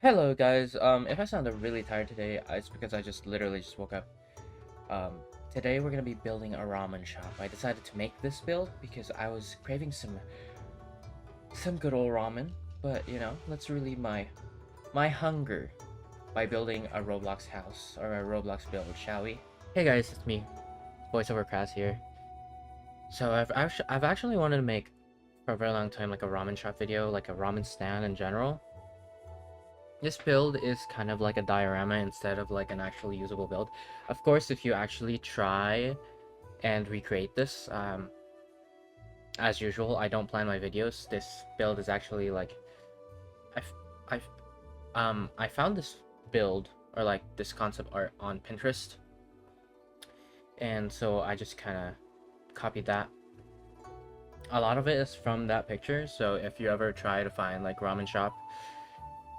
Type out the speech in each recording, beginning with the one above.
Hello guys, if I sound really tired today, it's because I just literally just woke up. Um, Today we're gonna be building a ramen shop. I decided to make this build because I was craving some good old ramen, but you know, let's relieve my hunger by building a Roblox house or a Roblox build, shall we? Hey guys, it's me, voiceover Kraz here. So I've actually wanted to make for a very long time like a ramen shop video, like a ramen stand in general. This build is kind of like a diorama instead of like an actually usable build. Of course, if you actually try and recreate this, as usual, I don't plan my videos. This build is actually like, I've, I've, I found this build or like this concept art on Pinterest, and so I just kind of copied that. A lot of it is from that picture, so if you ever try to find like ramen shop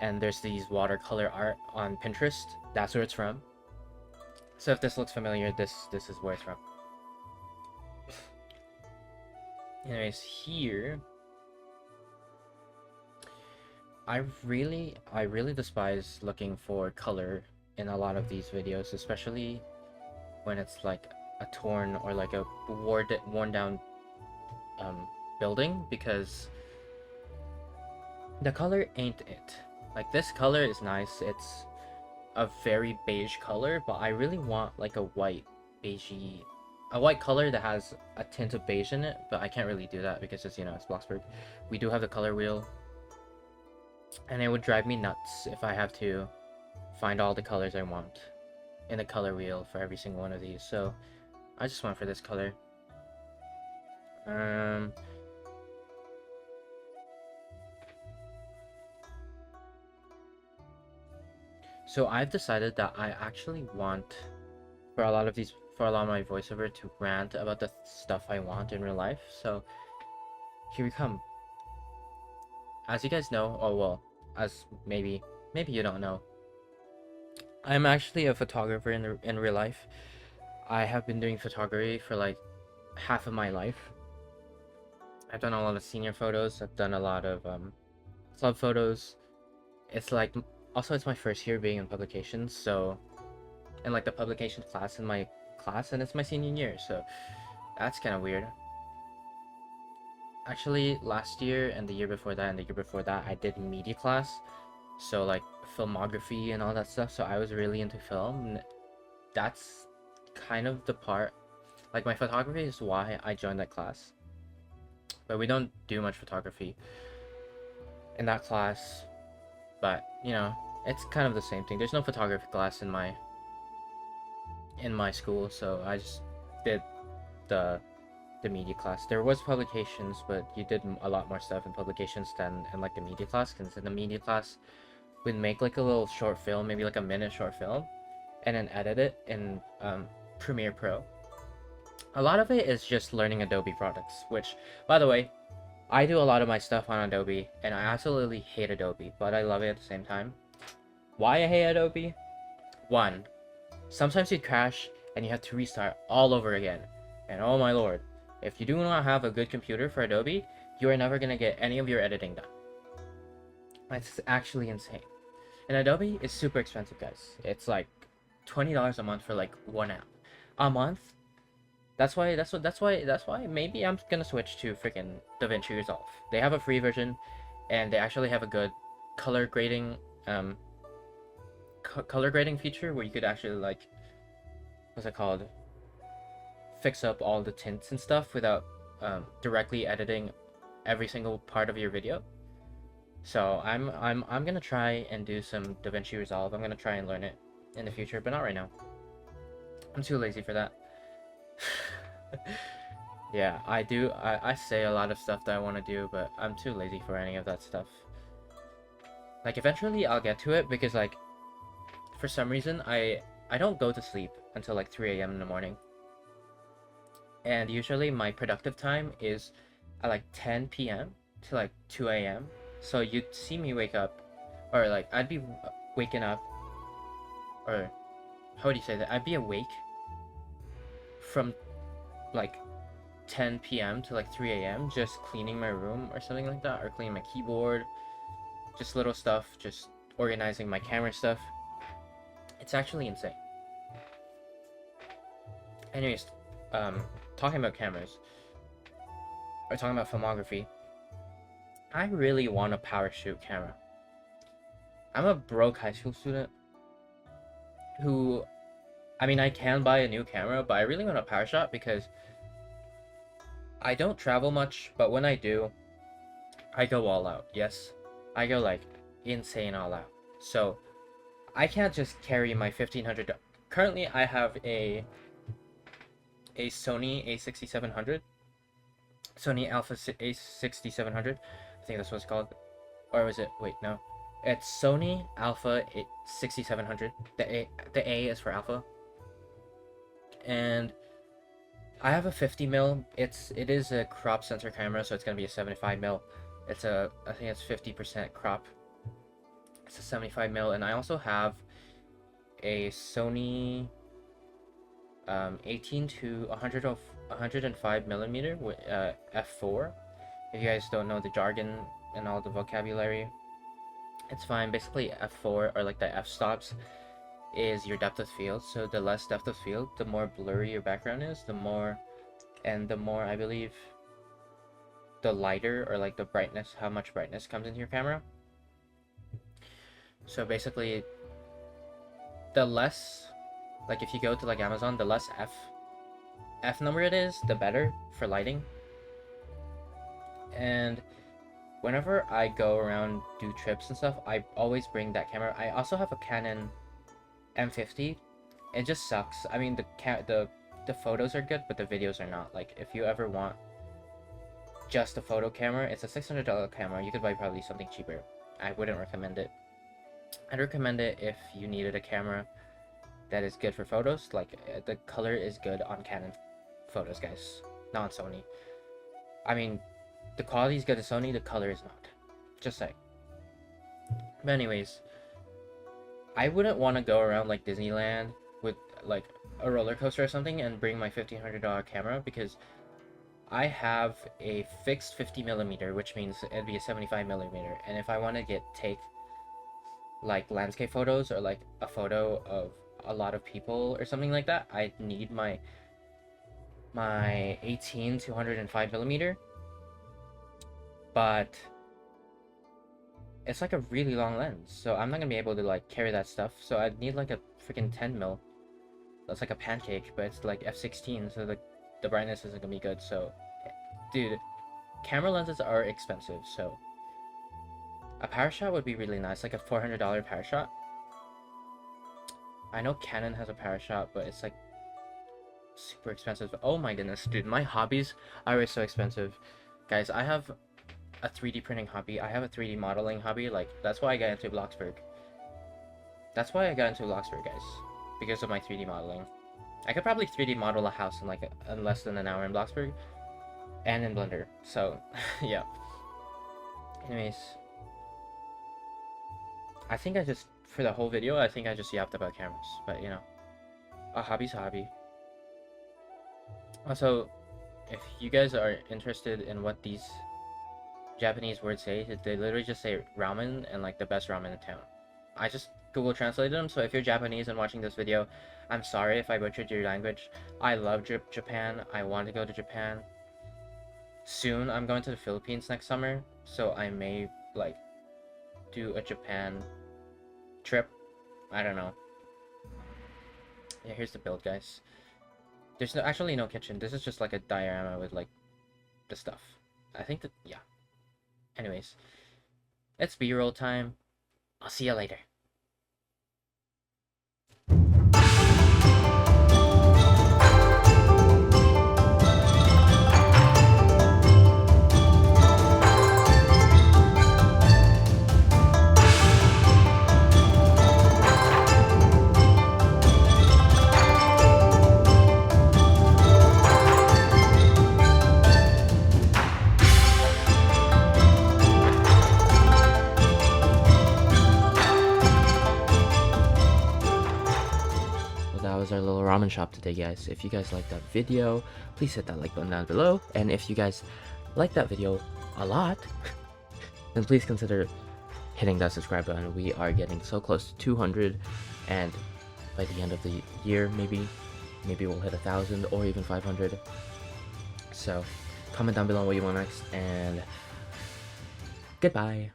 and there's these watercolor art on Pinterest, that's where it's from. So if this looks familiar, this is where it's from. Anyways, here I really despise looking for color in a lot of these videos, especially when it's like a torn or like a worn down building, because the color ain't it. Like, this color is nice, it's a very beige color, but I really want like a white color that has a tint of beige in it, but I can't really do that because it's, you know, it's Bloxburg. We do have the color wheel, and it would drive me nuts if I have to find all the colors I want in the color wheel for every single one of these. So I just went for this color. So I've decided that I actually want, for a lot of my voiceover, to rant about the stuff I want in real life. So here we come. As you guys know, oh well, as maybe you don't know, I'm actually a photographer in real life. I have been doing photography for like half of my life. I've done a lot of senior photos. I've done a lot of club photos. It's like, also it's my first year being in publications, so, and like the publication class in my class, and it's my senior year, so that's kind of weird. Actually, last year and the year before that and the year before that, I did media class, so like filmography and all that stuff, so I was really into film, and that's kind of the part, like my photography is why I joined that class, but we don't do much photography in that class. But you know, it's kind of the same thing. There's no photography class in my school, so I just did the media class. There was publications, but you did a lot more stuff in publications than in like the media class, because in the media class we'd make like a little short film, maybe like a minute short film, and then edit it in Premiere Pro. A lot of it is just learning Adobe products, which, by the way, I do a lot of my stuff on Adobe, and I absolutely hate Adobe, but I love it at the same time. Why I hate Adobe? One, sometimes you crash and you have to restart all over again. And oh my lord, if you do not have a good computer for Adobe, you are never going to get any of your editing done. It's actually insane. And Adobe is super expensive, guys. It's like $20 a month for like one app. A month? That's why maybe I'm gonna switch to freaking DaVinci Resolve. They have a free version, and they actually have a good color grading color grading feature where you could actually, like, what's it called, fix up all the tints and stuff without directly editing every single part of your video. So I'm gonna try and do some DaVinci Resolve. I'm gonna try and learn it in the future, but not right now. I'm too lazy for that. Yeah, I say a lot of stuff that I want to do, but I'm too lazy for any of that stuff. Like, eventually I'll get to it, because like, for some reason I don't go to sleep until like 3 a.m. in the morning, and usually my productive time is at like 10 p.m. to like 2 a.m. So you'd see me wake up, or like I'd be waking up, or how would you say that, I'd be awake from like 10 p.m. to like 3 a.m. just cleaning my room or something like that, or cleaning my keyboard, just little stuff, just organizing my camera stuff. It's actually insane. Anyways, talking about cameras, or talking about filmography, I really want a parachute camera. I'm a broke high school student who, I mean, I can buy a new camera, but I really want a power shot because I don't travel much, but when I do, I go all out. Yes, I go like insane all out. So I can't just carry my 1500. Currently, I have a Sony A6700, Sony Alpha A6700. I think that's what it's called, or was it? Wait, no, it's Sony Alpha 6700. The A is for Alpha, and I have a 50mm. It is a crop sensor camera, so it's gonna be a 75mm. I think it's 50% crop. It's a 75mm, and I also have a Sony 18 to 105mm with f4. If you guys don't know the jargon and all the vocabulary, it's fine. Basically, f4, or like the f-stops, is your depth of field. So the less depth of field, the more blurry your background is, the more I believe, the lighter, or like the brightness, how much brightness comes into your camera. So basically, the less, like if you go to like Amazon, the less f number it is, the better for lighting. And whenever I go around, do trips and stuff, I always bring that camera. I also have a Canon M50. It just sucks. I mean, the photos are good, but the videos are not. Like, if you ever want just a photo camera, it's a $600 camera. You could buy probably something cheaper. I wouldn't recommend it. I'd recommend it if you needed a camera that is good for photos. Like, the color is good on Canon photos, guys, not on Sony. I mean, the quality is good on Sony, the color is not. Just saying. But anyways, I wouldn't want to go around like Disneyland with like a roller coaster or something and bring my $1,500 camera, because I have a fixed 50mm, which means it'd be a 75mm. And if I want to take like landscape photos, or like a photo of a lot of people or something like that, I need my 18 to 105mm. But it's like a really long lens, so I'm not gonna be able to like carry that stuff. So I'd need like a freaking 10mm. That's like a pancake, but it's like f16, so the brightness isn't gonna be good. So, dude, camera lenses are expensive, so a power shot would be really nice, like a $400 power shot. I know Canon has a power shot, but it's like super expensive. Oh my goodness, dude, my hobbies are always so expensive. Guys, I have a 3D printing hobby. I have a 3D modeling hobby. Like, that's why I got into Bloxburg. That's why I got into Bloxburg, guys, because of my 3D modeling. I could probably 3D model a house in like in less than an hour in Bloxburg and in Blender. So, yeah. Anyways, I think for the whole video, I think I just yapped about cameras. But, you know, a hobby's a hobby. Also, if you guys are interested in what these Japanese words say, they literally just say ramen and like the best ramen in town. I just Google translated them, so if you're Japanese and watching this video, I'm sorry if I butchered your language. I love Japan. I want to go to Japan. Soon, I'm going to the Philippines next summer, so I may like do a Japan trip. I don't know. Yeah, here's the build, guys. There's actually no kitchen. This is just like a diorama with like the stuff. I think that, yeah. Anyways, it's B-roll time. I'll see you later. Our little ramen shop today, guys. If you guys liked that video, please hit that like button down below, and if you guys like that video a lot, then please consider hitting that subscribe button. We are getting so close to 200, and by the end of the year, maybe we'll hit 1,000 or even 500. So comment down below what you want next, and goodbye.